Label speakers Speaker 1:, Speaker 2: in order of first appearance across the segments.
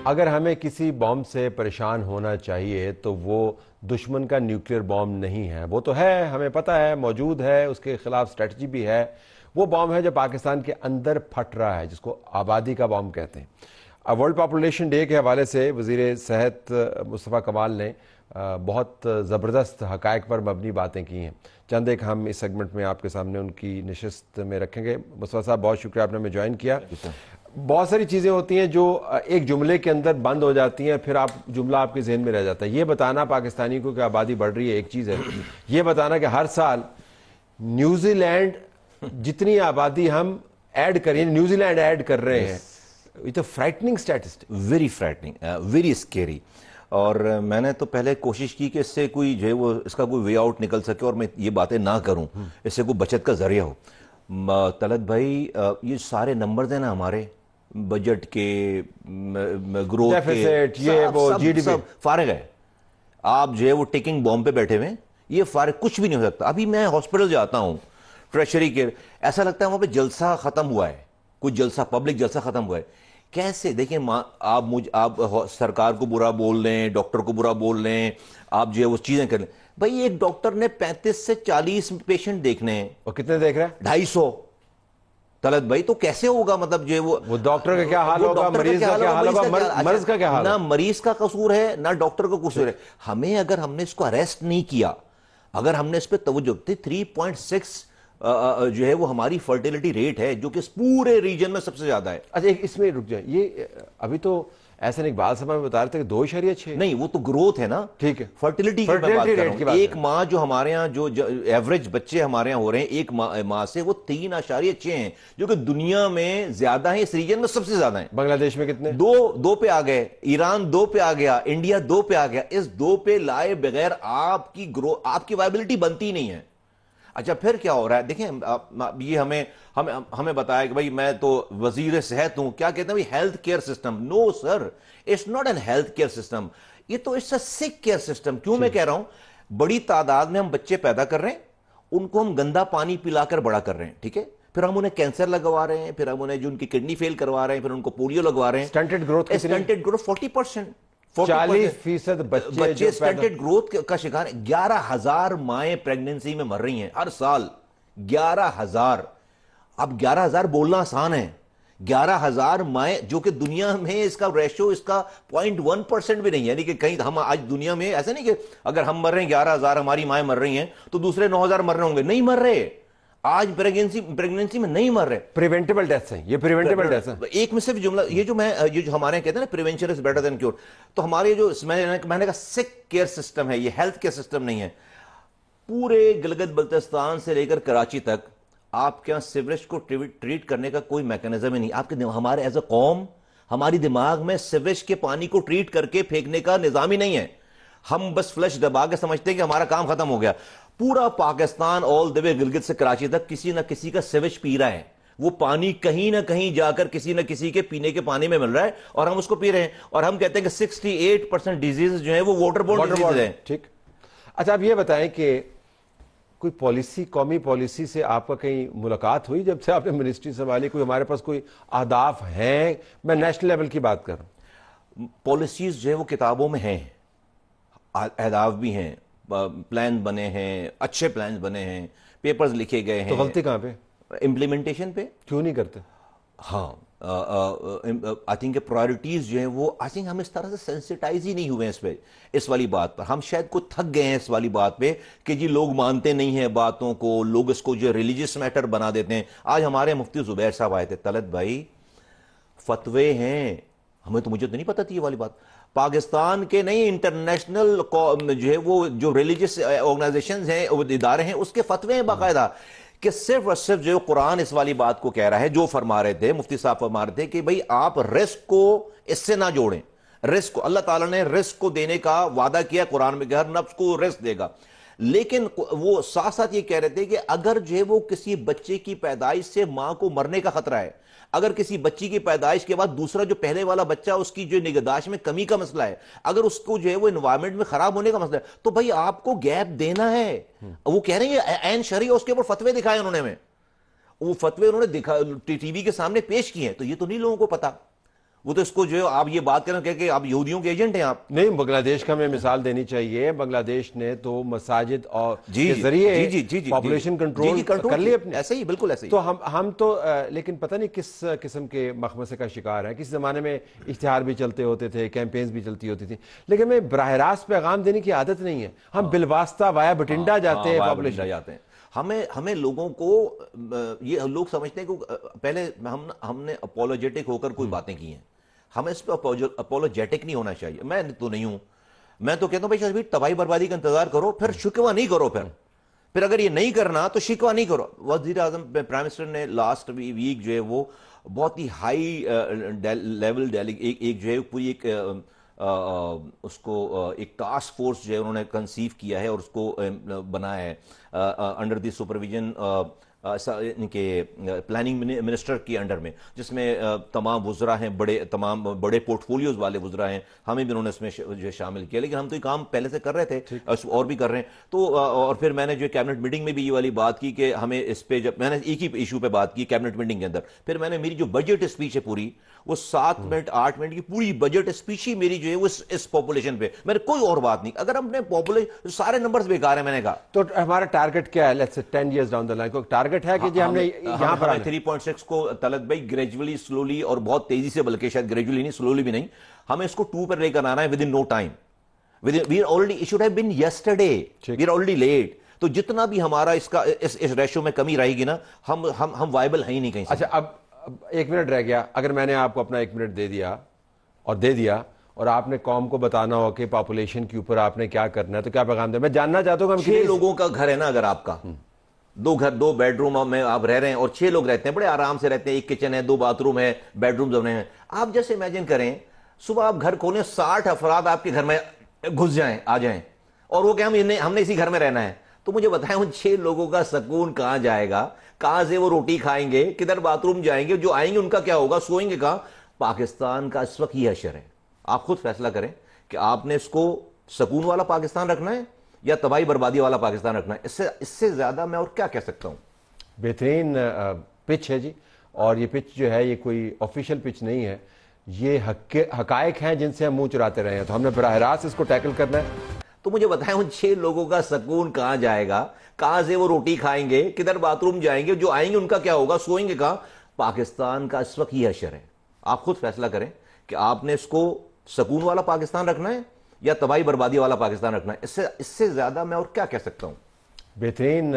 Speaker 1: اگر ہمیں کسی بام سے پریشان ہونا چاہیے تو وہ دشمن کا نیوکلیئر بام نہیں ہے. وہ تو ہے, ہمیں پتہ ہے, موجود ہے, اس کے خلاف اسٹریٹجی بھی ہے. وہ بام ہے جو پاکستان کے اندر پھٹ رہا ہے, جس کو آبادی کا بام کہتے ہیں. ورلڈ پاپولیشن ڈے کے حوالے سے وزیر صحت مصطفیٰ کمال نے بہت زبردست حقائق پر مبنی باتیں کی ہیں. چند ایک ہم اس سیگمنٹ میں آپ کے سامنے ان کی نشست میں رکھیں گے. مصطفیٰ صاحب بہت شکریہ, آپ نے ہمیں جوائن کیا. بہت ساری چیزیں ہوتی ہیں جو ایک جملے کے اندر بند ہو جاتی ہیں, پھر جملہ آپ کے ذہن میں رہ جاتا ہے. یہ بتانا پاکستانی کو کہ آبادی بڑھ رہی ہے ایک چیز ہے, یہ بتانا کہ ہر سال نیوزی لینڈ جتنی آبادی ہم ایڈ کریں, نیوزی لینڈ ایڈ کر رہے ہیں, یہ frightening statistic,
Speaker 2: very frightening, very scary. اور میں نے تو پہلے کوشش کی کہ اس سے کوئی جو ہے وہ اس کا کوئی وے آؤٹ نکل سکے اور میں یہ باتیں نہ کروں, اس سے کوئی بچت کا ذریعہ ہو. طلعت بھائی, یہ سارے نمبرز ہیں نا ہمارے بجٹ کے, گروتھ کے, سب فارغ ہے. آپ جو ہے وہ ٹیکنگ بوم پہ بیٹھے ہوئے, یہ فارغ, کچھ بھی نہیں ہو سکتا. ابھی میں ہاسپٹل جاتا ہوں, ٹریشری کے, ایسا لگتا ہے وہاں پہ جلسہ ختم ہوا ہے, کچھ جلسہ, پبلک جلسہ ختم ہوا ہے. کیسے دیکھیں, آپ سرکار کو برا بول لیں, ڈاکٹر کو برا بول لیں, آپ جو ہے وہ چیزیں کر لیں. بھائی ایک ڈاکٹر نے 35 سے 40 پیشنٹ دیکھنے ہیں,
Speaker 1: اور کتنے دیکھ رہے ہیں؟
Speaker 2: 250. طلعت بھائی تو کیسے ہوگا, مطلب جو ہے
Speaker 1: وہ ڈاکٹر کا کیا حال ہوگا, مریض کا کیا حال ہوگا, مرض کا کیا حال ہوگا.
Speaker 2: نہ مریض کا قصور ہے نہ ڈاکٹر کا قصور ہے. ہمیں اگر ہم نے اس کو اریسٹ نہیں کیا, اگر ہم نے اس پہ توجہ دی, 3.6 جو ہے وہ ہماری فرٹیلیٹی ریٹ ہے جو کہ اس پورے ریجن میں سب سے زیادہ ہے.
Speaker 1: اچھا اس میں رک جائیں, یہ ابھی تو ایسا نہیں, اقبال صاحب بتا رہے تھے کہ 2.6
Speaker 2: نہیں, وہ تو گروتھ ہے نا,
Speaker 1: ٹھیک ہے,
Speaker 2: فرٹیلیٹی کی میں بات کر رہا ہوں. ایک ماہ جو ہمارے ہاں جو ایوریج بچے ہمارے ہاں ہو رہے ہیں ایک ماہ سے, وہ 3.6 ہیں, جو کہ دنیا میں زیادہ ہیں, اس ریجن میں سب سے زیادہ ہیں.
Speaker 1: بنگلہ دیش میں کتنے؟
Speaker 2: 2 پہ آ گئے, ایران 2 پہ آ گیا, انڈیا 2 پہ آ گیا. اس 2 پہ لائے بغیر آپ کی وائبلٹی بنتی نہیں ہے. اچھا پھر کیا ہو رہا ہے, دیکھیں یہ ہمیں بتایا کہ بھائی میں تو وزیر صحت ہوں, کیا کہتے ہیں بھائی health care system. No sir, it's not an health care system, یہ تو اٹس اے سک کیئر سسٹم. کیوں میں کہہ رہا ہوں, بڑی تعداد میں ہم بچے پیدا کر رہے ہیں, ان کو ہم گندا پانی پلا کر بڑا کر ررہے ہیں, ٹھیک ہے, پھر ہم انہیں کینسر لگوا رہے ہیں, پھر ہم انہیں جو ان کی کڈنی فیل کروا رہے ہیں, پھر ان کو پولیو لگوا رہے ہیں.
Speaker 1: سٹنٹڈ گروتھ
Speaker 2: 40%,
Speaker 1: 40%
Speaker 2: بچے سٹنٹڈ گروتھ کا شکار ہیں. 11,000 مائیں پریگننسی میں مر رہی ہیں ہر سال, 11,000. اب 11,000 بولنا آسان ہے, 11,000 مائیں, جو کہ دنیا میں اس کا ریشو اس کا 0.1% بھی نہیں ہے. یعنی کہ کہیں ہم آج دنیا میں ایسا نہیں کہ اگر ہم مر رہے ہیں 11,000 ہماری مائیں مر رہی ہیں تو دوسرے 9,000 مر رہے ہوں گے, نہیں مر رہے. آج پریگننسی میں نہیں مر رہے.
Speaker 1: پریونٹیبل ڈیتھس ہیں, یہ پریونٹیبل ڈیتھس ہیں.
Speaker 2: ایک میں صرف جملہ, یہ جو ہمارے کہتے ہیں نا prevention is better than cure, تو ہمارے جو میں نے کہا سک کیئر سسٹم ہے, یہ ہیلتھ کیئر سسٹم نہیں ہے. پورے گلگت بلتستان سے لے کر کراچی تک آپ کے یہاں سیوریج کو ٹریٹ کرنے کا کوئی میکانزم ہی نہیں. آپ کے ہمارے ایز اے قوم, ہماری دماغ میں سیوریج کے پانی کو ٹریٹ کر کے پھینکنے کا نظام ہی نہیں ہے. ہم بس فلش دبا کے سمجھتے ہیں کہ ہمارا کام ختم ہو گیا. پورا پاکستان آل دی وے گلگت سے کراچی تک کسی نہ کسی کا سیویج پی رہا ہے. وہ پانی کہیں نہ کہیں جا کر کسی نہ کسی کے پینے کے پانی میں مل رہا ہے اور ہم اس کو پی رہے ہیں, اور ہم کہتے ہیں کہ 68% ڈیزیز جو ہیں وہ واٹر بورن ڈیزیز ہیں.
Speaker 1: ٹھیک. اچھا آپ یہ بتائیں کہ کوئی پالیسی, قومی پالیسی سے آپ کا کہیں ملاقات ہوئی جب سے آپ نے منسٹری سنبھالی؟ کوئی ہمارے پاس کوئی اہداف ہیں, میں نیشنل لیول کی بات کر رہا ہوں.
Speaker 2: پالیسیز جو ہے وہ کتابوں میں ہیں, اہداف بھی ہیں, پلان بنے ہیں, اچھے پلانز بنے ہیں, پیپرز لکھے گئے ہیں.
Speaker 1: تو غلطی کہاں پہ؟
Speaker 2: امپلیمنٹیشن پہ.
Speaker 1: کیوں نہیں کرتے؟
Speaker 2: ہاں آئی تھنک کہ پرائرٹیز جو ہیں وہ آئی تھنک ہم اس طرح سے سینسیٹائز ہی نہیں ہوئے ہیں اس پہ, اس والی بات پر. ہم شاید کو تھک گئے ہیں اس والی بات پہ کہ جی لوگ مانتے نہیں ہیں باتوں کو, لوگ اس کو جو ریلیجس میٹر بنا دیتے ہیں. آج ہمارے مفتی زبیر صاحب آئے تھے. طلعت بھائی فتوے ہیں, مجھے تو نہیں پتا تھی یہ والی بات. پاکستان کے نہیں, انٹرنیشنل جو ہے وہ جو ریلیجس آرگنائزیشنز ہیں, ادارے ہیں, اس کے فتوے ہیں باقاعدہ کہ صرف اور صرف جو قرآن اس والی بات کو کہہ رہا ہے. جو فرما رہے تھے مفتی صاحب, فرما رہے تھے کہ بھئی آپ رزق کو اس سے نہ جوڑیں. رزق کو اللہ تعالیٰ نے رزق کو دینے کا وعدہ کیا قرآن میں کہ ہر نفس کو رزق دے گا, لیکن وہ ساتھ ساتھ یہ کہہ رہے تھے کہ اگر جو ہے وہ کسی بچے کی پیدائش سے ماں کو مرنے کا خطرہ ہے, اگر کسی بچی کی پیدائش کے بعد دوسرا جو پہلے والا بچہ اس کی جو نگہداشت میں کمی کا مسئلہ ہے, اگر اس کو جو ہے وہ انوائرمنٹ میں خراب ہونے کا مسئلہ ہے, تو بھئی آپ کو گیپ دینا ہے. وہ کہہ رہے ہیں عین شرعی, اس کے اوپر فتوے دکھائے انہوں نے, وہ فتوے انہوں نے ٹی وی کے سامنے پیش کیے ہیں. تو یہ تو نہیں لوگوں کو پتا, وہ تو اس کو جو ہے آپ یہ بات کریں کہ آپ یہودیوں کے ایجنٹ ہیں آپ.
Speaker 1: نہیں، بنگلہ دیش کا ہمیں مثال دینی چاہیے. بنگلہ دیش نے تو مساجد اور
Speaker 2: جی
Speaker 1: کے ذریعے
Speaker 2: جی
Speaker 1: پاپولیشن کنٹرول کر لی اپنی.
Speaker 2: ایسے ہی بالکل ایسے ہی.
Speaker 1: تو ہم تو لیکن پتہ نہیں کس قسم کے مخمصے کا شکار ہیں. کسی زمانے میں اشتہار بھی چلتے ہوتے تھے، کیمپینز بھی چلتی ہوتی تھی، لیکن ہمیں براہ راست پیغام دینے کی عادت نہیں ہے. ہم بالواسطہ وایا بٹنڈا جاتے ہیں پاپولیشن
Speaker 2: جاتے ہیں. ہمیں لوگوں کو یہ لوگ سمجھتے ہیں کہ پہلے ہم نے اپولوجیٹک ہو کر کوئی باتیں کی ہیں. ہمیں اس پہ اپولوجیٹک نہیں ہونا چاہیے. میں تو نہیں ہوں. میں تو کہتا ہوں بھائی شاید تباہی بربادی کا انتظار کرو، پھر شکوہ نہیں کرو. پھر اگر یہ نہیں کرنا تو شکوہ نہیں کرو. وزیر اعظم پرائم منسٹر نے لاسٹ ویک جو ہے وہ بہت ہی ہائی لیول ایک جو ہے پوری ایک اس کو ایک ٹاسک فورس جو ہے انہوں نے کنسیو کیا ہے اور اس کو بنایا ہے انڈر دی سپرویژن کے پلاننگ منسٹر کے انڈر میں، جس میں تمام وزراء ہیں، تمام بڑے پورٹ فولیوز والے وزراء ہیں. ہمیں بھی انہوں نے اس میں جو شامل کیا، لیکن ہم تو یہ کام پہلے سے کر رہے تھے اور بھی کر رہے ہیں. تو اور پھر میں نے جو کیبنٹ میٹنگ میں بھی یہ والی بات کی کہ ہمیں اس پہ جب میں نے ایک ہی ایشو پہ بات کی کیبنٹ میٹنگ کے اندر، پھر میں نے میری جو بجٹ اسپیچ ہے پوری وہ 7 منٹ 8 منٹ کی پوری بجٹ اسپیچ ہی میری جو ہے وہ اس پاپولیشن پہ، میں نے کوئی اور بات نہیں. اگر ہم نے پاپولیشن سارے نمبرز بیکار ہیں. میں نے کہا
Speaker 1: تو ہمارا ٹارگٹ کیا ہے؟ Let's say 10 years down the line کوئی ٹارگٹ ہے کہ جی ہم نے یہاں پر
Speaker 2: 3.6 کو طلعت بھائی گریجولی سلولی اور بہت تیزی سے، بلکہ شاید گریجولی نہیں سلولی بھی نہیں، ہمیں اس کو 2 پر لے کر آنا ہے within no time. We are already it should have been yesterday, we are already late. تو جتنا بھی ہمارا اس ریشو میں کمی رہے گی نا، ہم وائبل ہیں ہی نہیں کہیں سے.
Speaker 1: اچھا اب 1 منٹ رہ گیا. اگر میں نے آپ کو اپنا 1 منٹ دے دیا اور آپ نے قوم کو بتانا ہو کہ پاپولیشن کے اوپر آپ نے کیا کرنا ہے، تو کیا پیغام دیں؟ میں جاننا چاہتا ہوں کہ
Speaker 2: 6 لوگوں کا گھر ہے نا، اگر آپ کا 2 بیڈ روم میں آپ رہ رہے ہیں اور 6 لوگ رہتے ہیں، بڑے آرام سے رہتے ہیں، 1 کچن ہے، 2 باتھ روم ہے، بیڈ روم بنے ہیں. آپ جیسے امیجن کریں صبح آپ گھر کھولیں، 60 افراد آپ کے گھر میں گھس جائیں، آ جائیں، اور وہ کہ ہم نے اسی گھر میں رہنا ہے. تو مجھے بتائیں ان 6 لوگوں کا سکون کہاں جائے گا؟ کہاں سے وہ روٹی کھائیں گے؟ کدھر باتھ روم جائیں گے؟ جو آئیں گے ان کا کیا ہوگا؟ سوئیں گے کہاں؟ پاکستان کا اس وقت یہ حشر ہے. آپ خود فیصلہ کریں کہ آپ نے اس کو سکون والا پاکستان رکھنا ہے یا تباہی بربادی والا پاکستان رکھنا ہے. اس سے زیادہ میں اور کیا کہہ سکتا ہوں؟
Speaker 1: بہترین پچ ہے جی. اور یہ پچ جو ہے یہ کوئی آفیشیل پچ نہیں ہے، یہ حقائق ہیں جن سے ہم منہ چراتے رہے ہیں. تو ہم نے براہ راست اس کو ٹیکل کرنا ہے.
Speaker 2: تو مجھے بتائیں ان 6 لوگوں کا سکون کہاں جائے گا؟ کہاں سے وہ روٹی کھائیں گے؟ کدھر باتھ روم جائیں گے؟ جو آئیں گے ان کا کیا ہوگا؟ سوئیں گے کہاں؟ پاکستان کا اس وقت یہ حشر ہے. آپ خود فیصلہ کریں کہ آپ نے اس کو سکون والا پاکستان رکھنا ہے یا تباہی بربادی والا پاکستان رکھنا ہے. اس سے زیادہ میں اور کیا کہہ سکتا ہوں؟
Speaker 1: بہترین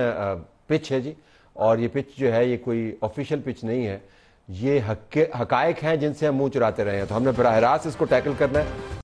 Speaker 1: پچ ہے جی. اور یہ پچ جو ہے یہ کوئی آفیشیل پچ نہیں ہے، یہ حقائق ہیں جن سے ہم منہ چراتے رہے ہیں. تو ہم نے براہ راست اس کو ٹیکل کرنا ہے.